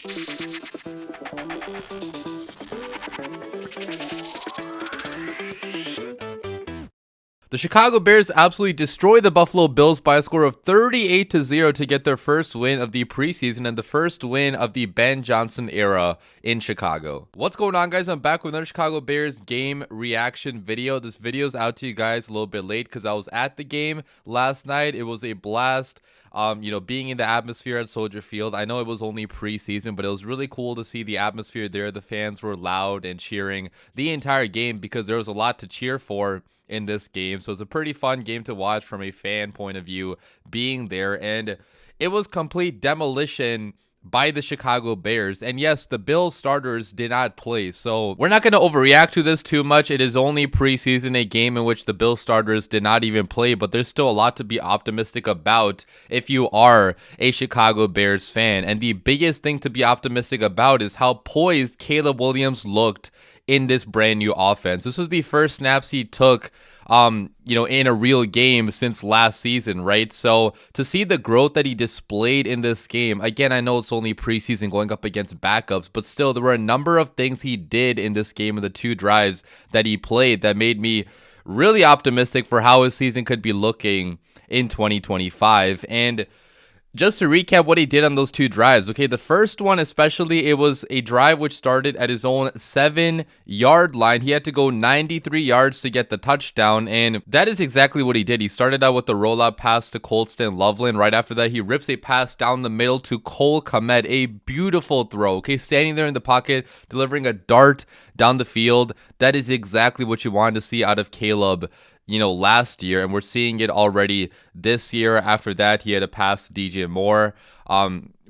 The Chicago Bears absolutely destroyed the Buffalo Bills by a score of 38-0 to get their first win of the preseason and the first win of the Ben Johnson era in Chicago. What's going on, guys? I'm back with another Chicago Bears game reaction video. This video is out to you guys a little bit late because I was at the game last night. It was a blast. Being in the atmosphere at Soldier Field. I know it was only preseason, but it was really cool to see the atmosphere there. The fans were loud and cheering the entire game because there was a lot to cheer for in this game. So it's a pretty fun game to watch from a fan point of view being there. And it was complete demolition by the Chicago Bears. And yes, the Bills starters did not play. So we're not going to overreact to this too much. It is only preseason, a game in which the Bills starters did not even play, but there's still a lot to be optimistic about if you are a Chicago Bears fan. And the biggest thing to be optimistic about is how poised Caleb Williams looked in this brand new offense. This was the first snaps he took in a real game since last season, right? So to see the growth that he displayed in this game, again, I know it's only preseason going up against backups, but still there were a number of things he did in this game in the 2 drives that he played that made me really optimistic for how his season could be looking in 2025. And just to recap what he did on those 2 drives, okay, the first one especially, it was a drive which started at his own 7-yard line. He had to go 93 yards to get the touchdown, and that is exactly what he did. He started out with the rollout pass to Colston Loveland. Right after that, he rips a pass down the middle to Cole Kmet, a beautiful throw, okay, standing there in the pocket, delivering a dart down the field. That is exactly what you wanted to see out of Caleb last year, and we're seeing it already this year. After that, he had a pass to DJ Moore.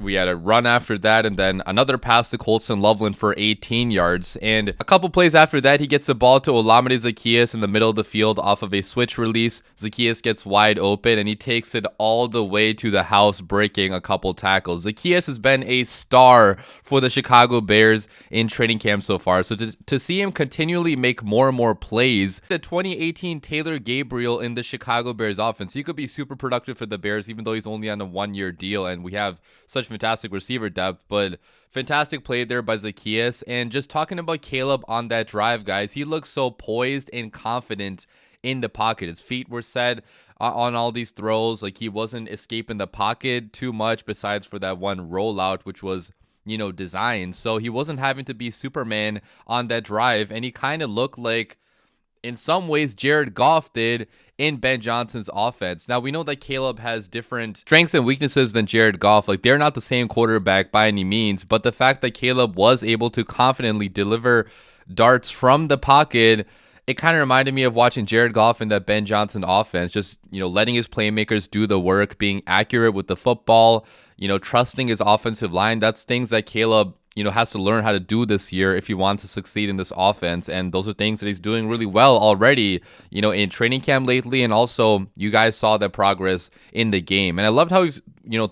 We had a run after that, and then another pass to Colston Loveland for 18 yards. And a couple plays after that, he gets the ball to Olamide Zaccheaus in the middle of the field off of a switch release. Zaccheaus gets wide open, and he takes it all the way to the house, breaking a couple tackles. Zaccheaus has been a star for the Chicago Bears in training camp so far. So to see him continually make more and more plays, the 2018 Taylor Gabriel in the Chicago Bears offense, he could be super productive for the Bears, even though he's only on a 1-year deal, and we have such fantastic receiver depth. But fantastic play there by Zaccheaus. And just talking about Caleb on that drive, guys, he looks so poised and confident in the pocket. His feet were set on all these throws. Like, he wasn't escaping the pocket too much, besides for that one rollout, which was designed. So he wasn't having to be Superman on that drive, and he kind of looked like, in some ways, Jared Goff did in Ben Johnson's offense. Now, we know that Caleb has different strengths and weaknesses than Jared Goff. Like, they're not the same quarterback by any means, but the fact that Caleb was able to confidently deliver darts from the pocket, it kind of reminded me of watching Jared Goff in that Ben Johnson offense, just, letting his playmakers do the work, being accurate with the football, trusting his offensive line. That's things that Caleb has to learn how to do this year if he wants to succeed in this offense. And those are things that he's doing really well already, in training camp lately. And also, you guys saw that progress in the game. And I loved how he's,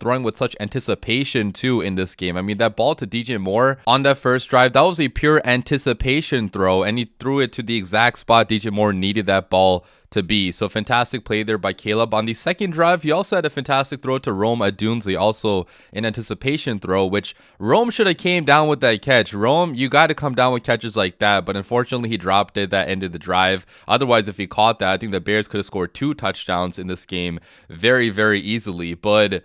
throwing with such anticipation too in this game. I mean, that ball to DJ Moore on that first drive, that was a pure anticipation throw, and he threw it to the exact spot DJ Moore needed that ball to be. So fantastic play there by Caleb. On the second drive, he also had a fantastic throw to Rome Odunze, also an anticipation throw, which Rome should have came down with that catch. Rome, you got to come down with catches like that, but unfortunately he dropped it that ended the drive. Otherwise, if he caught that, I think the Bears could have scored 2 touchdowns in this game very, very easily. But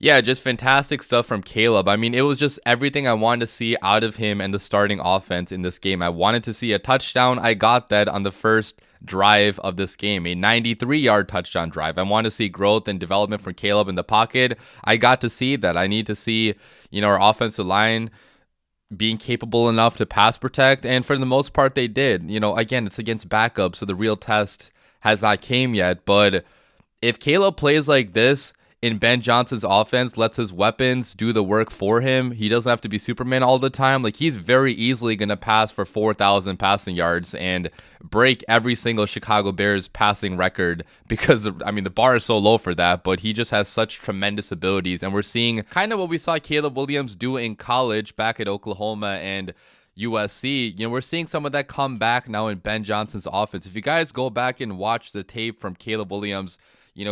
yeah, just fantastic stuff from Caleb. I mean, it was just everything I wanted to see out of him and the starting offense in this game. I wanted to see a touchdown. I got that on the first drive of this game, a 93-yard touchdown drive. I want to see growth and development from Caleb in the pocket. I got to see that. I need to see, our offensive line being capable enough to pass protect, and for the most part they did. Again, it's against backups, so the real test has not came yet. But if Caleb plays like this in Ben Johnson's offense, lets his weapons do the work for him, he doesn't have to be Superman all the time. Like, he's very easily going to pass for 4,000 passing yards and break every single Chicago Bears passing record, because, I mean, the bar is so low for that, but he just has such tremendous abilities. And we're seeing kind of what we saw Caleb Williams do in college back at Oklahoma and USC. We're seeing some of that come back now in Ben Johnson's offense. If you guys go back and watch the tape from Caleb Williams,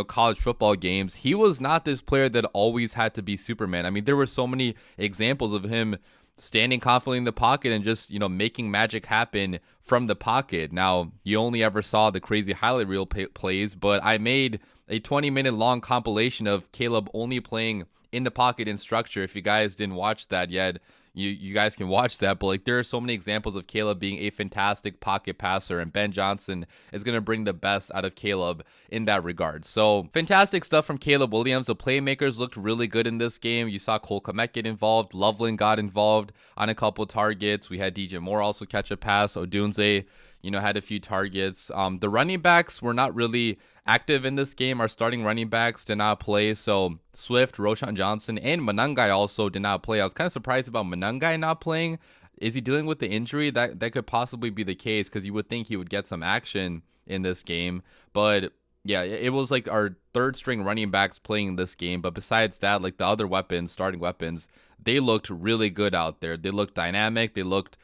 college football games, he was not this player that always had to be Superman. I mean, there were so many examples of him standing confidently in the pocket and just, making magic happen from the pocket. Now, you only ever saw the crazy highlight reel plays, but I made a 20-minute long compilation of Caleb only playing in the pocket in structure. If you guys didn't watch that yet, you guys can watch that. But like, there are so many examples of Caleb being a fantastic pocket passer, and Ben Johnson is going to bring the best out of Caleb in that regard. So fantastic stuff from Caleb Williams. The playmakers looked really good in this game. You saw Cole Kmet get involved. Loveland got involved on a couple targets. We had DJ Moore also catch a pass. Odunze, had a few targets. The running backs were not really active in this game. Our starting running backs did not play. So Swift, Roshan Johnson, and Manungai also did not play. I was kind of surprised about Manungai not playing. Is he dealing with the injury? That could possibly be the case, because you would think he would get some action in this game. But yeah, it was like our third string running backs playing this game. But besides that, like the other weapons, starting weapons, they looked really good out there. They looked dynamic. They looked,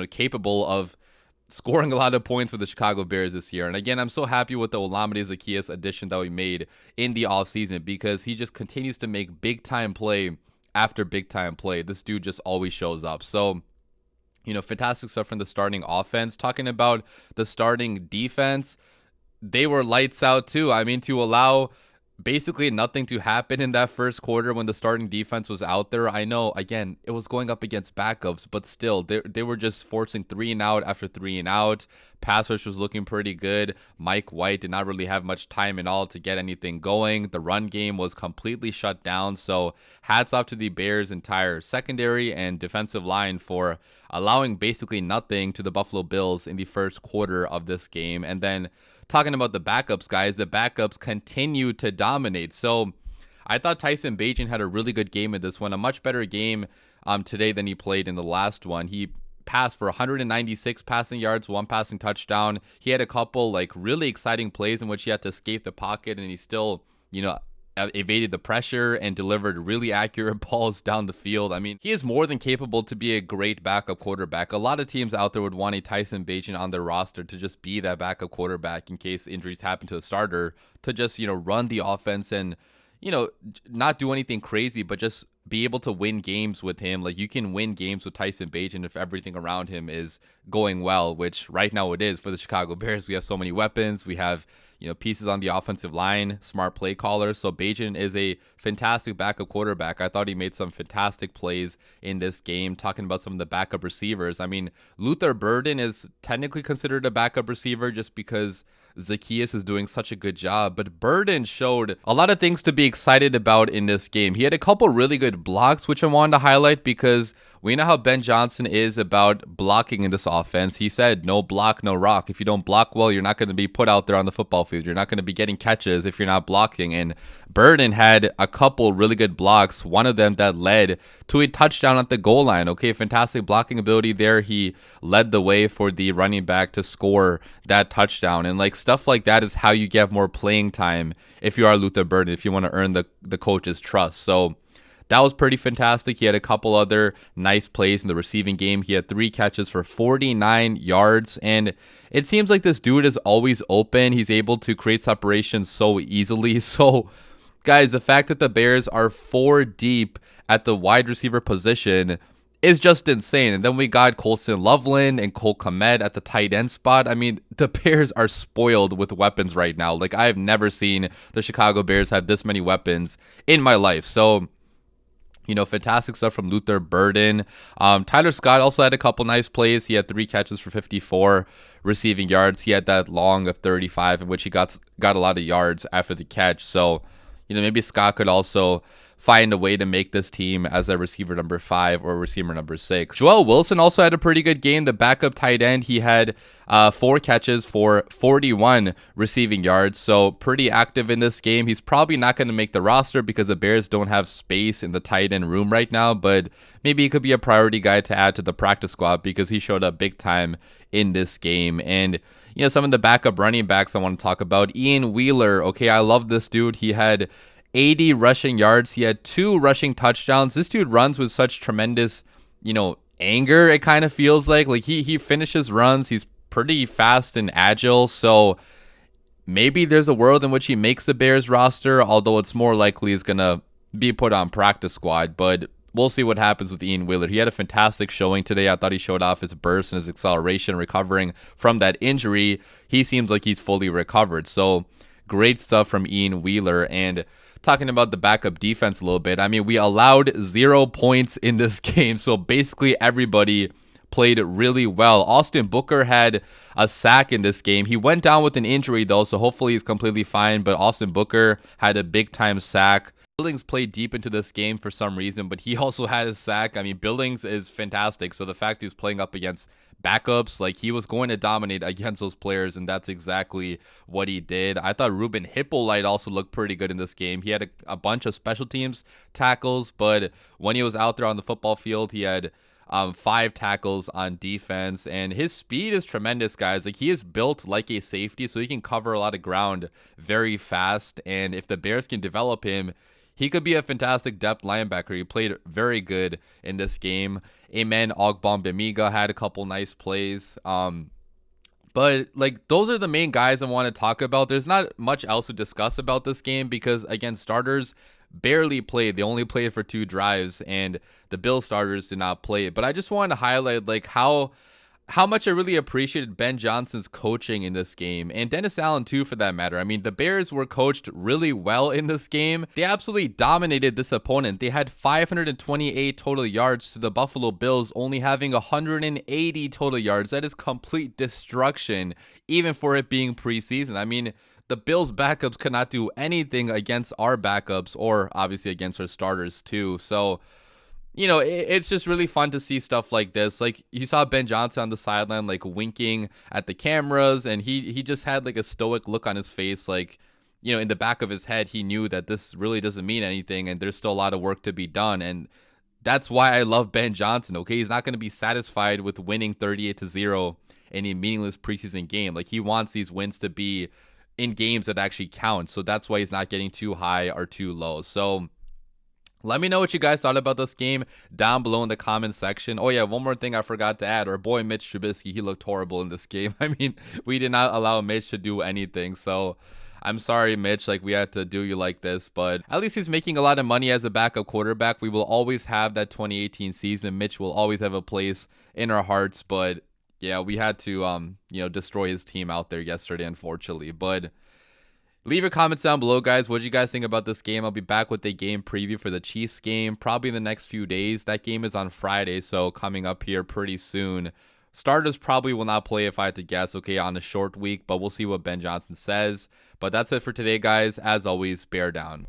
capable of scoring a lot of points for the Chicago Bears this year. And again, I'm so happy with the Olamide Zaccheaus addition that we made in the offseason, because he just continues to make big time play after big time play. This dude just always shows up. So, fantastic stuff from the starting offense. Talking about the starting defense, they were lights out too. I mean, to allow basically nothing to happen in that first quarter when the starting defense was out there. I know, again, it was going up against backups, but still, they were just forcing 3 and out after 3 and out. Pass rush was looking pretty good. Mike White did not really have much time at all to get anything going. The run game was completely shut down. So hats off to the Bears' entire secondary and defensive line for allowing basically nothing to the Buffalo Bills in the first quarter of this game. And then talking about the backups, guys, the backups continue to dominate. So I thought Tyson Bagent had a really good game in this one, a much better game today than he played in the last one. He passed for 196 passing yards, 1 passing touchdown. He had a couple like really exciting plays in which he had to escape the pocket, and he still, evaded the pressure and delivered really accurate balls down the field. I mean, he is more than capable to be a great backup quarterback. A lot of teams out there would want a Tyson Bagent on their roster to just be that backup quarterback in case injuries happen to the starter, to just, run the offense and, not do anything crazy, but just be able to win games with him. Like, you can win games with Tyson Bagent if everything around him is going well, which right now it is for the Chicago Bears. We have so many weapons. We have, pieces on the offensive line, smart play callers. So Bagent is a fantastic backup quarterback. I thought he made some fantastic plays in this game. Talking about some of the backup receivers, I mean, Luther Burden is technically considered a backup receiver just because Zaccheaus is doing such a good job, but Burden showed a lot of things to be excited about in this game. He had a couple really good blocks, which I wanted to highlight, because we know how Ben Johnson is about blocking in this offense. He said, no block, no rock. If you don't block well, you're not going to be put out there on the football field. You're not going to be getting catches if you're not blocking. And Burden had a couple really good blocks, one of them that led to a touchdown at the goal line. Okay, fantastic blocking ability there. He led the way for the running back to score that touchdown. And like stuff like that is how you get more playing time if you are Luther Burden, if you want to earn the coach's trust. So that was pretty fantastic. He had a couple other nice plays in the receiving game. He had 3 catches for 49 yards. And it seems like this dude is always open. He's able to create separation so easily. So, guys, the fact that the Bears are 4 deep at the wide receiver position is just insane. And then we got Colston Loveland and Cole Kmet at the tight end spot. I mean, the Bears are spoiled with weapons right now. Like, I have never seen the Chicago Bears have this many weapons in my life. So, fantastic stuff from Luther Burden. Tyler Scott also had a couple nice plays. He had 3 catches for 54 receiving yards. He had that long of 35 in which he got a lot of yards after the catch. So, maybe Scott could also find a way to make this team as a receiver number 5 or receiver number 6. Joel Wilson also had a pretty good game. The backup tight end, he had 4 catches for 41 receiving yards. So pretty active in this game. He's probably not going to make the roster because the Bears don't have space in the tight end room right now, but maybe he could be a priority guy to add to the practice squad because he showed up big time in this game. And some of the backup running backs I want to talk about. Ian Wheeler. Okay, I love this dude. He had 80 rushing yards. He had 2 rushing touchdowns. This dude runs with such tremendous, anger. It kind of feels like he finishes runs. He's pretty fast and agile. So maybe there's a world in which he makes the Bears roster, although it's more likely he's going to be put on practice squad. But we'll see what happens with Ian Wheeler. He had a fantastic showing today. I thought he showed off his burst and his acceleration recovering from that injury. He seems like he's fully recovered. So great stuff from Ian Wheeler. And talking about the backup defense a little bit, I mean, we allowed 0 points in this game. So basically everybody played really well. Austin Booker had a sack in this game. He went down with an injury though, so hopefully he's completely fine. But Austin Booker had a big time sack. Billings played deep into this game for some reason, but he also had a sack. I mean, Billings is fantastic. So the fact he's playing up against backups, like he was going to dominate against those players, and that's exactly what he did. I thought Ruben Hippolyte also looked pretty good in this game. He had a bunch of special teams tackles, but when he was out there on the football field, he had 5 tackles on defense, and his speed is tremendous, guys. Like, he is built like a safety, so he can cover a lot of ground very fast, and if the Bears can develop him, he could be a fantastic depth linebacker. He played very good in this game. Amen Ogbongbemiga had a couple nice plays. But like, those are the main guys I want to talk about. There's not much else to discuss about this game because, again, starters barely played. They only played for 2 drives, and the Bill starters did not play. But I just wanted to highlight like how much I really appreciated Ben Johnson's coaching in this game, and Dennis Allen too, for that matter. I mean, the Bears were coached really well in this game. They absolutely dominated this opponent. They had 528 total yards to the Buffalo Bills only having 180 total yards. That is complete destruction, even for it being preseason. I mean, the Bills backups could not do anything against our backups, or obviously against our starters too. So, you know, it's just really fun to see stuff like this. Like, you saw Ben Johnson on the sideline, like, winking at the cameras, and he just had, like, a stoic look on his face. Like, you know, in the back of his head, he knew that this really doesn't mean anything, and there's still a lot of work to be done. And that's why I love Ben Johnson, okay? He's not going to be satisfied with winning 38-0 in a meaningless preseason game. Like, he wants these wins to be in games that actually count. So that's why he's not getting too high or too low. So let me know what you guys thought about this game down below in the comment section. Oh yeah, one more thing I forgot to add. Our boy Mitch Trubisky, he looked horrible in this game. I mean, we did not allow Mitch to do anything. So I'm sorry, Mitch, like we had to do you like this, but at least he's making a lot of money as a backup quarterback. We will always have that 2018 season. Mitch will always have a place in our hearts, but yeah, we had to destroy his team out there yesterday, unfortunately. But leave your comments down below, guys. What do you guys think about this game? I'll be back with a game preview for the Chiefs game probably in the next few days. That game is on Friday, so coming up here pretty soon. Starters probably will not play if I had to guess, okay, on a short week, but we'll see what Ben Johnson says. But that's it for today, guys. As always, bear down.